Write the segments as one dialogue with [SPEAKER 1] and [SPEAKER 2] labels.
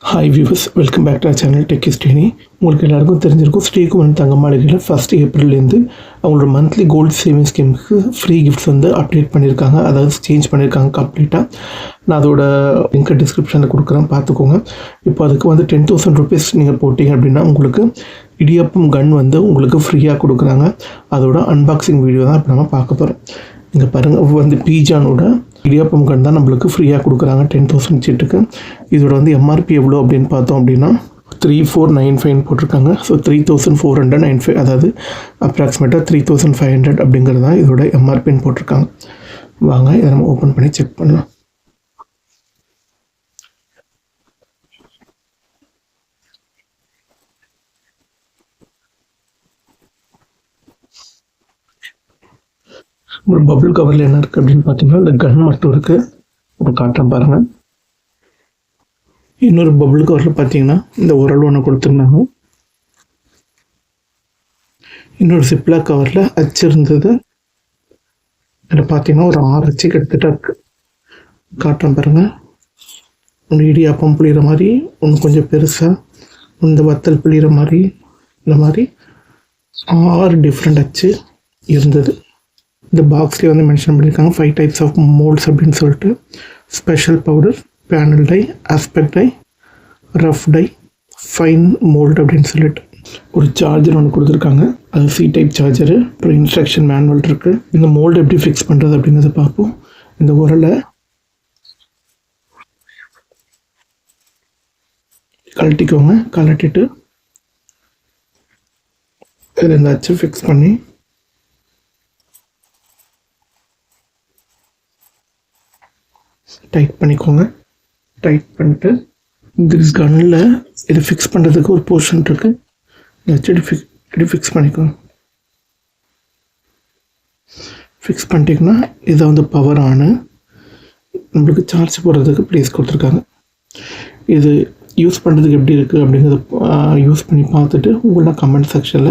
[SPEAKER 1] Hi viewers, welcome back to our channel tech Stanny. உங்களுக்கு எல்லாருக்கும் தெரிஞ்சிருக்கும், ஸ்ரீ குமரன் தங்கமாளிகையில் 1 ஏப்ரல்லேருந்து அவங்களோட மந்த்லி கோல்டு சேவிங் ஸ்கீமுக்கு ஃப்ரீ கிஃப்ட்ஸ் வந்து அப்டேட் பண்ணியிருக்காங்க. அதாவது சேஞ்ச் பண்ணியிருக்காங்க கம்ப்ளீட்டாக. நான் அதோட லிங்க் டிஸ்கிரிப்ஷனில் கொடுக்குறேன், பார்த்துக்கோங்க. இப்போ அதுக்கு வந்து 10,000 ருபீஸ் நீங்கள் போட்டிங்க அப்படின்னா உங்களுக்கு இடியாப்பம் கன் வந்து உங்களுக்கு ஃப்ரீயாக கொடுக்குறாங்க. அதோட அன்பாக்சிங் வீடியோ தான் இப்போ நம்ம பார்க்க போகிறோம். இங்கே பாருங்கள், வந்து பீஜானோட இடியாப்பம் கன் தான் நம்மளுக்கு ஃப்ரீயாக கொடுக்குறாங்க 10,000 சீட்டுக்கு. இதோட வந்து எம்ஆர்பி எவ்வளோ அப்படின்னு பார்த்தோம் அப்படின்னா 3495 போட்டிருக்காங்க. ஸோ 3495, அதாவது அப்ராக்சிமேட்டாக 3500 அப்படிங்கிறது தான் இதோட எம்ஆர்பின்னு போட்டிருக்காங்க. வாங்க இதை நம்ம ஓப்பன் பண்ணி செக் பண்ணலாம். ஒரு பபுள் கவரில் என்ன இருக்குது அப்படின்னு பார்த்தீங்கன்னா இந்த கன் மட்டும் இருக்குது. இப்போ காட்டுறேன் பாருங்கள். இன்னொரு பபுள் கவரில் பார்த்தீங்கன்னா இந்த உரல் ஒன்று கொடுத்துருந்தாங்க. இன்னொரு சிப்லாக் கவரில் அச்சு இருந்தது. இதில் பார்த்தீங்கன்னா ஒரு 6 அச்சு கிட்டத்தட்ட இருக்குது. காட்டுறேன் பாருங்கள். ஒன்று இடியாப்பம் புளிகிற மாதிரி, ஒன்று கொஞ்சம் பெருசாக, இந்த வத்தல் புளிகிற மாதிரி, இந்த மாதிரி 6 டிஃப்ரெண்ட் அச்சு இருந்தது. இந்த பாக்ஸ்லேயே வந்து மென்ஷன் பண்ணியிருக்காங்க 5 டைப்ஸ் ஆஃப் மோல்ட்ஸ் அப்படின்னு சொல்லிட்டு. Special powder, panel die, aspect die, rough die, fine mold அப்படின்னு சொல்லிட்டு. ஒரு சார்ஜர் ஒன்று கொடுத்துருக்காங்க, அது சி டைப் சார்ஜரு. அப்புறம் இன்ஸ்ட்ரக்ஷன் மேனுவல் இருக்குது. இந்த மோல்டு எப்படி ஃபிக்ஸ் பண்ணுறது அப்படிங்கிறத பார்ப்போம். இந்த உரலை கழட்டிக்கோங்க. கழட்டிட்டு இதில் இந்த அச்சு ஃபிக்ஸ் பண்ணி டைட் பண்ணிக்கோங்க. டைட் பண்ணிட்டு இந்த கன்னில் இதை ஃபிக்ஸ் பண்ணுறதுக்கு ஒரு போர்ஷன் இருக்குது. வச்சு இப்படி ஃபிக்ஸ் பண்ணிக்கோங்க. ஃபிக்ஸ் பண்ணிட்டீங்கன்னா இதை வந்து பவர் ஆனு. நம்மளுக்கு சார்ஜ் போடுறதுக்கு ப்ளேஸ் கொடுத்துருக்காங்க. இது யூஸ் பண்ணுறதுக்கு எப்படி இருக்குது அப்படிங்கிறத யூஸ் பண்ணி பார்த்துட்டு உங்களோட கமெண்ட் செக்ஷனில்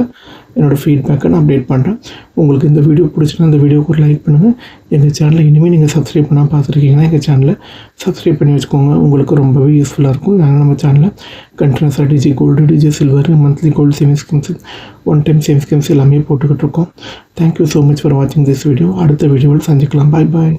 [SPEAKER 1] என்னோடய ஃபீட்பேக்கை நான் அப்டேட் பண்ணுறேன். உங்களுக்கு இந்த வீடியோ பிடிச்சினா இந்த வீடியோக்கு ஒரு லைக் பண்ணுங்கள். எங்கள் சேனலில் இனிமேல் நீங்கள் சப்ஸ்கிரைப் பண்ணால் பார்த்துருக்கீங்கன்னா எங்கள் சேனலை சப்ஸ்கிரைப் பண்ணி வச்சுக்கோங்க. உங்களுக்கு ரொம்பவே யூஸ்ஃபுல்லாக இருக்கும். நாங்கள் நம்ம சேனலில் கண்டினியூஸாக digi gold, digi silver, monthly gold saving schemes, 1 time saving schemes எல்லாமே போட்டுக்கிட்டு இருக்கோம். தேங்க்யூ ஸோ மச் ஃபார் வாட்சிங் திஸ் வீடியோ. அடுத்த வீடியோவில் சந்திக்கலாம். பாய் பாய்.